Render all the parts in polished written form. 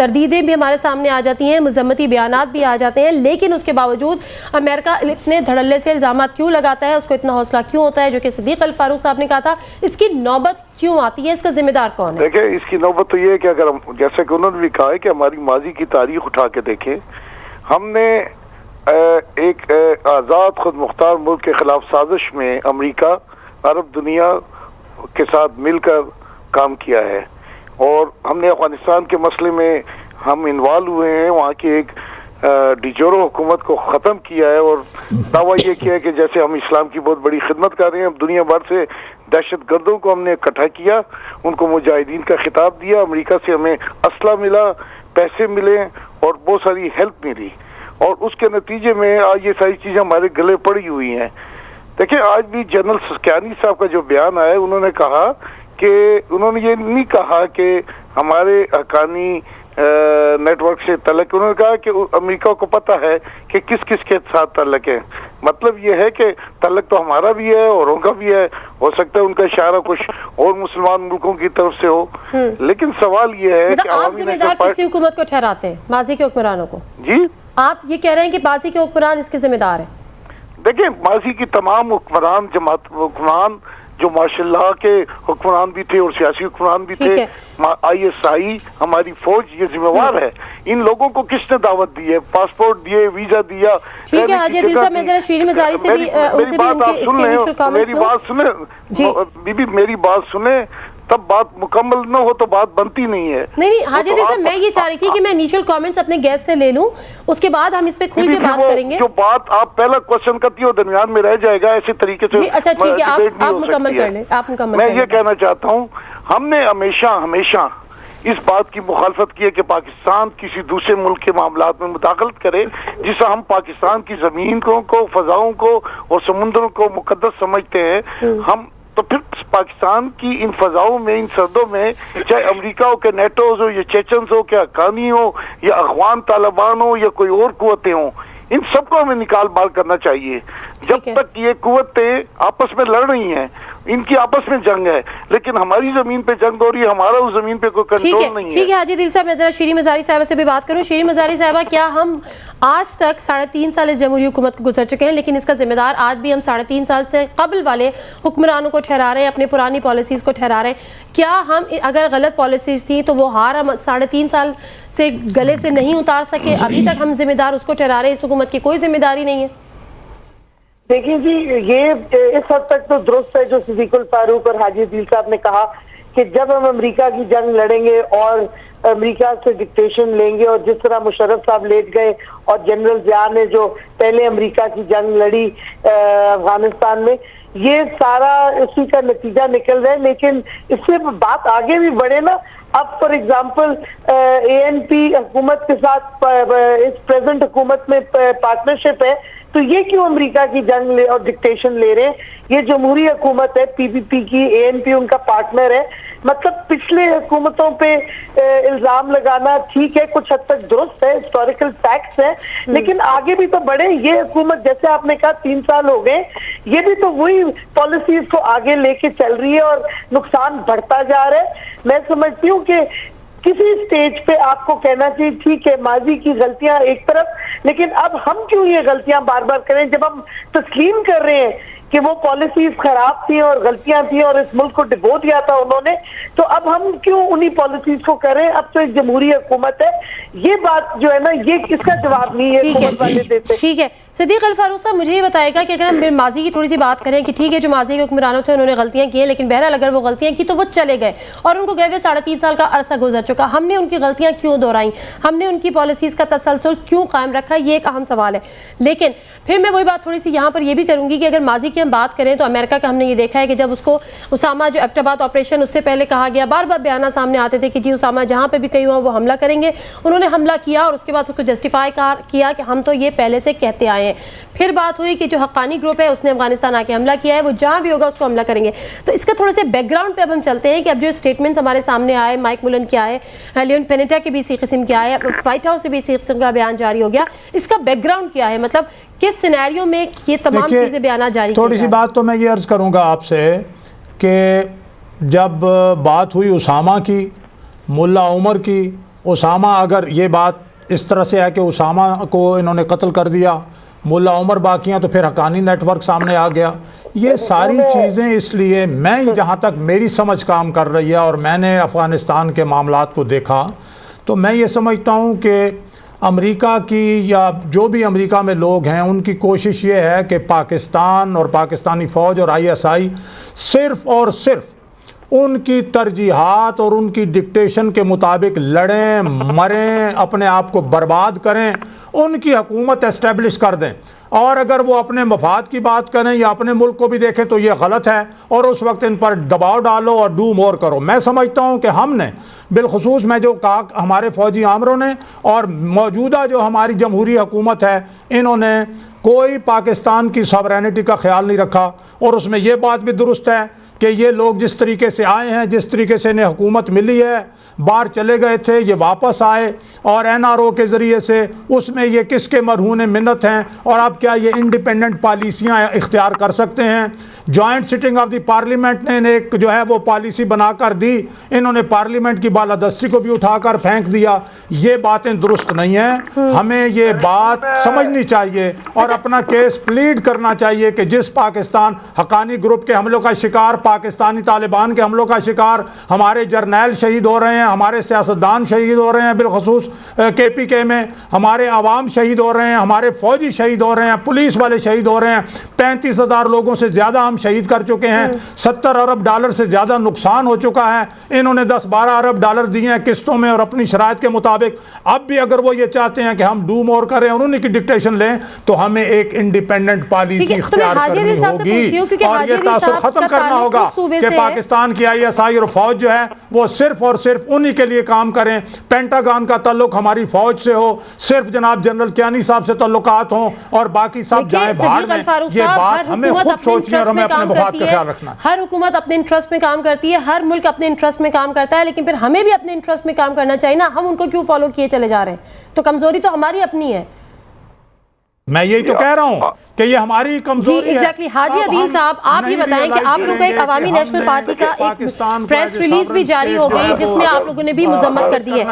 تردیدیں بھی ہمارے سامنے آ جاتی ہیں, مذمتی بیانات بھی آ جاتے ہیں, لیکن اس کے باوجود امریکہ اتنے دھڑلے سے الزامات کیوں لگاتا ہے, اس کو اتنا حوصلہ کیوں ہوتا ہے, جو کہ صدیق الفاروق صاحب نے کہا تھا, اس کی نوبت کیوں آتی ہے, اس کا ذمہ دار کون ہے؟ دیکھیں اس کی نوبت تو یہ ہے کہ اگر ہم جیسے کہ انہوں نے بھی کہا ہے کہ ہماری ماضی کی تاریخ اٹھا کے دیکھیں, ہم نے ایک آزاد خود مختار ملک کے خلاف سازش میں امریکہ عرب دنیا کے ساتھ مل کر کام کیا ہے, اور ہم نے افغانستان کے مسئلے میں ہم انوالو ہوئے ہیں, وہاں کی ایک ڈیجورو حکومت کو ختم کیا ہے, اور دعویٰ یہ کیا ہے کہ جیسے ہم اسلام کی بہت بڑی خدمت کر رہے ہیں, دنیا بھر سے دہشت گردوں کو ہم نے اکٹھا کیا, ان کو مجاہدین کا خطاب دیا, امریکہ سے ہمیں اسلحہ ملا, پیسے ملے اور بہت ساری ہیلپ ملی, اور اس کے نتیجے میں آج یہ ساری چیزیں ہمارے گلے پڑی ہوئی ہیں. دیکھیں آج بھی جنرل سسکیانی صاحب کا جو بیان آیا, انہوں نے کہا کہ انہوں نے یہ نہیں کہا کہ ہمارے حقانی نیٹ ورک سے تعلق, انہوں نے کہا کہ امریکہ کو پتہ ہے کہ کس کس کے ساتھ تعلق ہے. مطلب یہ ہے کہ تعلق تو ہمارا بھی ہے اور ان کا بھی ہے, ہو سکتا ہے ان کا اشارہ کچھ اور مسلمان ملکوں کی طرف سے ہو, لیکن سوال یہ ہے کہ آپ ذمہ دار پچھلی حکومت کو ٹھہراتے ہیں, ماضی کے حکمرانوں کو؟ جی آپ یہ کہہ رہے ہیں کہ ماضی کے حکمران اس کے ذمہ دار ہیں؟ دیکھیں ماضی کی تمام حکمران حکمران جو ماشاء اللہ کے حکمران بھی تھے اور سیاسی حکمران بھی تھے, آئی ایس آئی ہماری فوج یہ ذمہ وار ہے. ان لوگوں کو کس نے دعوت دی ہے, پاسپورٹ دیے, ویزا دیا؟ ٹھیک ہے حاجی عدیل صاحب, میں ذرا شیریں مزاری سے بھی ان سے بھی ان کے انیشل کامنٹس میری بات سنیں بی بی, میری بات سنیں, تب بات مکمل نہ ہو تو بات بنتی نہیں ہے. نہیں حاجی عدیل صاحب, میں یہ چاہ رہی تھی کہ میں انیشل کامنٹس اپنے گیسٹ سے لے لوں, اس کے بعد ہم اس پہ کھل کے بات کریں گے. جو بات آپ پہلا کوشچن کرتی ہو درمیان میں رہ جائے گا, ایسے طریقے سے. جی اچھا ٹھیک ہے, آپ مکمل کر لیں, آپ مکمل. میں یہ کہنا چاہتا ہوں, ہم نے ہمیشہ اس بات کی مخالفت کی ہے کہ پاکستان کسی دوسرے ملک کے معاملات میں مداخلت کرے, جس سے ہم پاکستان کی زمین کو, فضاؤں کو اور سمندروں کو مقدس سمجھتے ہیں. ہم تو پھر پاکستان کی ان فضاؤں میں, ان سرحدوں میں, چاہے امریکہ ہو کہ نیٹوز ہو یا چیچنز ہو کہ حقانی ہو یا افغان طالبان ہو یا کوئی اور قوتیں ہوں, ان سب کو ہمیں نکال بال کرنا چاہیے. جب تک یہ قوتیں آپس میں لڑ رہی ہیں, ان کی آپس میں جنگ ہے, لیکن ہماری زمین پہ جنگ ہو رہی ہے, ہمارا اس زمین پہ کوئی کنٹرول نہیں ہے. ٹھیک ہے حاجی عدیل صاحب, میں ذرا شیریں مزاری صاحبہ سے بھی بات کروں. شیریں مزاری صاحبہ, کیا ہم آج تک 3.5 سال اس جمہوری حکومت کو گزر چکے ہیں, لیکن اس کا ذمہ دار آج بھی ہم 3.5 سال سے قبل والے حکمرانوں کو ٹھہرا رہے ہیں, اپنی پرانی پالیسیز کو ٹھہرا رہے ہیں؟ کیا ہم اگر غلط پالیسیز تھیں تو وہ ہار ہم 3.5 سال سے گلے سے نہیں اتار سکے, ابھی تک ہم ذمہ دار اس کو ٹھہرا رہے ہیں, اس حکومت کی کوئی ذمہ داری نہیں ہے؟ دیکھیں جی, یہ اس حد تک تو درست ہے جو صدیق الفاروق اور حاجی عدیل صاحب نے کہا کہ جب ہم امریکہ کی جنگ لڑیں گے اور امریکہ سے ڈکٹیشن لیں گے, اور جس طرح مشرف صاحب لیٹ گئے اور جنرل ضیاء نے جو پہلے امریکہ کی جنگ لڑی افغانستان میں, یہ سارا اسی کا نتیجہ نکل رہا ہے. لیکن اس سے بات آگے بھی بڑھے نا, اب فار ایگزامپل ANP حکومت کے ساتھ اس پریزنٹ حکومت میں پارٹنرشپ ہے, تو یہ کیوں امریکہ کی جنگ اور ڈکٹیشن لے رہے ہیں؟ یہ جمہوری حکومت ہے, PPP کی, ANP ان کا پارٹنر ہے. مطلب پچھلے حکومتوں پہ الزام لگانا ٹھیک ہے, کچھ حد تک درست ہے, ہسٹوریکل فیکٹس ہیں, لیکن آگے بھی تو بڑھے. یہ حکومت جیسے آپ نے کہا 3 سال ہو گئے, یہ بھی تو وہی پالیسیز کو آگے لے کے چل رہی ہے اور نقصان بڑھتا جا رہا ہے. میں سمجھتی ہوں کہ کسی سٹیج پہ آپ کو کہنا چاہیے ٹھیک ہے ماضی کی غلطیاں ایک طرف, لیکن اب ہم کیوں یہ غلطیاں بار بار کریں جب ہم تسلیم کر رہے ہیں کہ وہ پالیسیز خراب تھیں اور غلطیاں تھیں اور اس ملک کو ڈبو دیا تھا انہوں نے, تو اب ہم کیوں انہی پالیسیز کو کریں؟ اب تو ایک جمہوری حکومت ہے. یہ بات جو ہے نا, یہ اس کا جواب نہیں ہے حکومت والے دیتے. ٹھیک ہے صدیق الفاروق صاحب, مجھے یہ بتائے گا کہ اگر ہم ماضی کی تھوڑی سی بات کریں کہ ٹھیک ہے جو ماضی کے حکمرانوں تھے انہوں نے غلطیاں کی ہیں, لیکن بہرحال اگر وہ غلطیاں کی تو وہ چلے گئے اور ان کو گئے ہوئے 3.5 سال کا عرصہ گزر چکا, ہم نے ان کی غلطیاں کیوں دہرائیں, ہم نے ان کی پالیسیز کا تسلسل کیوں قائم رکھا, یہ ایک اہم سوال ہے. لیکن پھر میں وہی بات تھوڑی سی یہاں پر یہ بھی کروں گی کہ اگر ماضی کی ہم بات کریں تو امریکہ کا ہم نے یہ دیکھا ہے کہ جب اس کو اسامہ جو ایبٹ آباد آپریشن, اس سے پہلے کہا گیا, بار بار بیانات سامنے آتے تھے کہ جی اسامہ جہاں پہ بھی کہیں ہوا وہ حملہ کریں گے, انہوں نے حملہ کیا اور اس کے بعد اس کو جسٹیفائی کیا کہ ہم تو یہ پہلے سے کہتے آئے ہیں. پھر بات ہوئی کہ جو حقانی گروپ ہے اس نے افغانستان آ کے حملہ کیا ہے, وہ جہاں بھی ہوگا اس کو حملہ کریں گے. تو اس کا تھوڑے سے بیک گراؤنڈ پہ اب ہم چلتے ہیں کہ اب جو اسٹیٹمنٹس ہمارے سامنے آئے, مائک ملن کیا ہے, لیون پینیٹا کے بھی اسی قسم کیا ہے, وائٹ ہاؤس سے بھی اسی قسم کا بیان جاری ہو گیا, اس کا بیک گراؤنڈ کیا ہے, مطلب کس سینیریو میں یہ تمام چیزیں بیانات جاری تھوڑی سی بات تو میں یہ عرض کروں گا آپ سے کہ جب بات ہوئی اسامہ کی, ملا عمر کی, اسامہ اگر یہ بات اس طرح سے ہے کہ اسامہ کو انہوں نے قتل کر دیا، ملا عمر باقیاں، تو پھر حقانی نیٹ ورک سامنے آ گیا. یہ ساری چیزیں اس لیے میں جہاں تک میری سمجھ کام کر رہی ہے اور میں نے افغانستان کے معاملات کو دیکھا تو میں یہ سمجھتا ہوں کہ امریکہ کی یا جو بھی امریکہ میں لوگ ہیں ان کی کوشش یہ ہے کہ پاکستان اور پاکستانی فوج اور ISI صرف اور صرف ان کی ترجیحات اور ان کی ڈکٹیشن کے مطابق لڑیں، مریں، اپنے آپ کو برباد کریں، ان کی حکومت اسٹیبلش کر دیں. اور اگر وہ اپنے مفاد کی بات کریں یا اپنے ملک کو بھی دیکھیں تو یہ غلط ہے، اور اس وقت ان پر دباؤ ڈالو اور ڈو مور کرو. میں سمجھتا ہوں کہ ہم نے بالخصوص میں جو کہا ہمارے فوجی آمروں نے اور موجودہ جو ہماری جمہوری حکومت ہے، انہوں نے کوئی پاکستان کی ساورینٹی کا خیال نہیں رکھا. اور اس میں یہ بات بھی درست ہے کہ یہ لوگ جس طریقے سے آئے ہیں، جس طریقے سے انہیں حکومت ملی ہے، باہر چلے گئے تھے، یہ واپس آئے اور NRO کے ذریعے سے اس میں یہ کس کے مرہون منت ہیں، اور اب کیا یہ انڈیپینڈنٹ پالیسیاں اختیار کر سکتے ہیں؟ Joint sitting of the parliament نے ایک جو ہے وہ پالیسی بنا کر دی، انہوں نے پارلیمنٹ کی بالادستی کو بھی اٹھا کر پھینک دیا. یہ باتیں درست نہیں ہیں. ہمیں یہ بات سمجھنی چاہیے اور اپنا کیس پلیڈ کرنا چاہیے کہ جس پاکستان حقانی گروپ کے حملوں کا شکار، پاکستانی طالبان کے حملوں کا شکار ہمارے جرنیل شہید ہو رہے ہیں، ہمارے سیاستدان شہید ہو رہے ہیں، بالخصوص KPK میں ہمارے عوام شہید ہو رہے ہیں، ہمارے فوجی شہید ہو رہے ہیں، پولیس والے شہید ہو رہے ہیں. 35,000 لوگوں سے زیادہ ہم شہید کر چکے ہیں. $70 ارب سے زیادہ نقصان ہو چکا ہے. انہوں نے $10-12 ارب دیے ہیں قسطوں میں اور اپنی شرائط کے مطابق. اب بھی اگر وہ یہ چاہتے ہیں کہ ہم ڈو مور کریں اور انہیں کی ڈکٹیشن لیں تو ہمیں ایک انڈیپینڈنٹ پالیسی اختیار کرنی ہوگی اور یہ تاثر ختم کرنا ہوگا کہ پاکستان کی ISI اور فوج جو ہے وہ صرف اور صرف انہی کے لیے کام کریں. پینٹاگان کا تعلق ہماری فوج سے ہو، صرف جناب جنرل کیانی صاحب سے تعلقات ہوں اور باقی سب جائیں بھاڑ میں. یہ بات ہمیں خود سوچنی اور ہمیں اپنے مفاد کا خیال رکھنا ہے. ہر حکومت اپنے انٹرسٹ میں کام کرتی ہے، ہر ملک اپنے انٹرسٹ میں کام کرتا ہے، لیکن پھر ہمیں بھی اپنے انٹرسٹ میں کام کرنا چاہیے نا. ہم ان کو کیوں فالو کیے چلے جا رہے ہیں؟ تو کمزوری تو ہماری اپنی ہے. میں یہی تو کہہ رہا ہوں کہ یہ ہماری کمزوری ہے. جی ایگزیکٹلی. حاجی عدیل صاحب آپ یہ بتائیں کہ آپ لوگوں کا ایک عوامی نیشنل پارٹی کا ایک پریس ریلیز بھی جاری ہو گئی جس میں آپ لوگوں نے بھی مذمت کر دی ہے،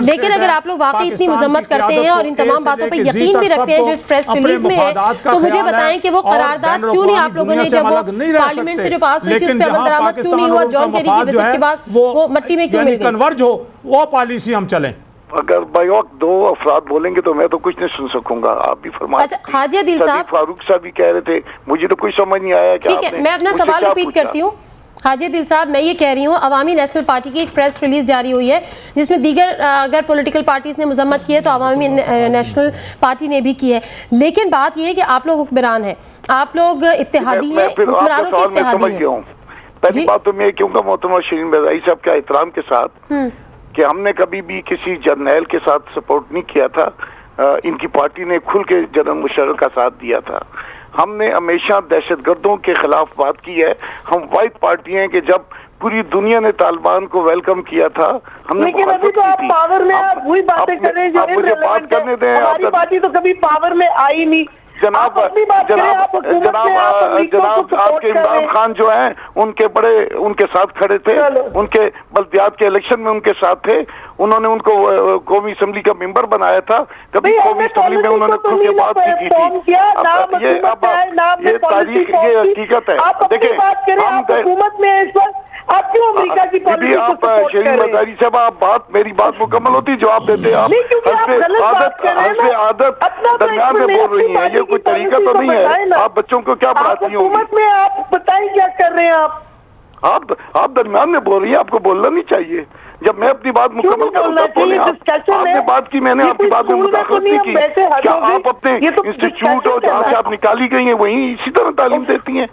لیکن اگر آپ لوگ واقعی اتنی مذمت کرتے ہیں اور ان تمام باتوں پہ یقین بھی رکھتے ہیں جو اس پریس ریلیز میں ہے تو مجھے بتائیں کہ وہ قرارداد کیوں نہیں آپ لوگوں نے جب وہ پارلیمنٹ سے جو پاس ہوئی تھی اس پہ عمل درآمد کیوں نہیں ہوا؟ جان کیری کی وزٹ کے بعد وہ مٹی میں کیوں مل گئی؟ کنورج ہو وہ پالیسی ہم چلیں. اگر بائی وقت دو افراد بولیں گے تو میں تو کچھ نہیں سن سکوں گا. آپ بھی فرمائیں. حاجی عدیل صاحب، فاروق صاحب بھی کہہ رہے تھے، مجھے تو کچھ سمجھ نہیں آیا. ٹھیک ہے میں اپنا سوال ریپیٹ کرتی ہوں. حاجی عدیل صاحب میں یہ کہہ رہی ہوں عوامی نیشنل پارٹی کی ایک پریس ریلیز جاری ہوئی ہے جس میں دیگر اگر پولیٹیکل پارٹیز نے مذمت کی ہے تو عوامی نیشنل پارٹی نے بھی کی ہے، لیکن بات یہ ہے کہ آپ لوگ حکمران ہیں، آپ لوگ اتحادی ہیں، حکمرانوں کے اتحادی ہیں. پہلی بات تو میں کیوں کہ محترمہ شرین بیضائی صاحب کے احترام کے ساتھ کہ ہم نے کبھی بھی کسی جرنیل کے ساتھ سپورٹ نہیں کیا تھا. ان کی پارٹی نے کھل کے جنرل مشرف کا ساتھ دیا تھا. ہم نے ہمیشہ دہشت گردوں کے خلاف بات کی ہے. ہم واحد پارٹی ہیں کہ جب پوری دنیا نے طالبان کو ویلکم کیا تھا ہم نے لیکن ابھی تو آپ پاور میں آپ وہی باتیں کر رہے ہیں جو مجھے بات کرنے دیں. ہماری پارٹی تو کبھی پاور میں آئی نہیں. جناب آپ کے عمران خان جو ہیں ان کے بڑے ان کے ساتھ کھڑے تھے، ان کے بلدیات کے الیکشن میں ان کے ساتھ تھے. انہوں نے ان کو قومی اسمبلی کا ممبر بنایا تھا. کبھی قومی اسمبلی میں انہوں نے کھل کے بات کی تھی. یہ تاریخ، یہ حقیقت ہے. دیکھیں ہم حکومت میں اس وقت آپ کیوں امریکہ کی پالیسی کو سپورٹ کر رہے ہیں؟ شرین بیضائی صاحب آپ میری بات مکمل ہوتی جواب دیتے. آپ عادت درمیان میں بول رہی ہیں، یہ کوئی طریقہ تو نہیں ہے. آپ بچوں کو کیا پڑھاتی ہیں؟ حکومت میں آپ بتائیں کیا کر رہے ہیں؟ آپ درمیان میں بول رہی ہیں، آپ کو بولنا نہیں چاہیے. جب میں اپنی بات مکمل کروں تو آپ نے بات کی، میں نے آپ کی بات میں مداخلت نہیں کی. کیا آپ اپنے انسٹیٹیوٹ اور جہاں سے آپ نکالی گئی ہیں وہیں اسی طرح تعلیم دیتی ہیں؟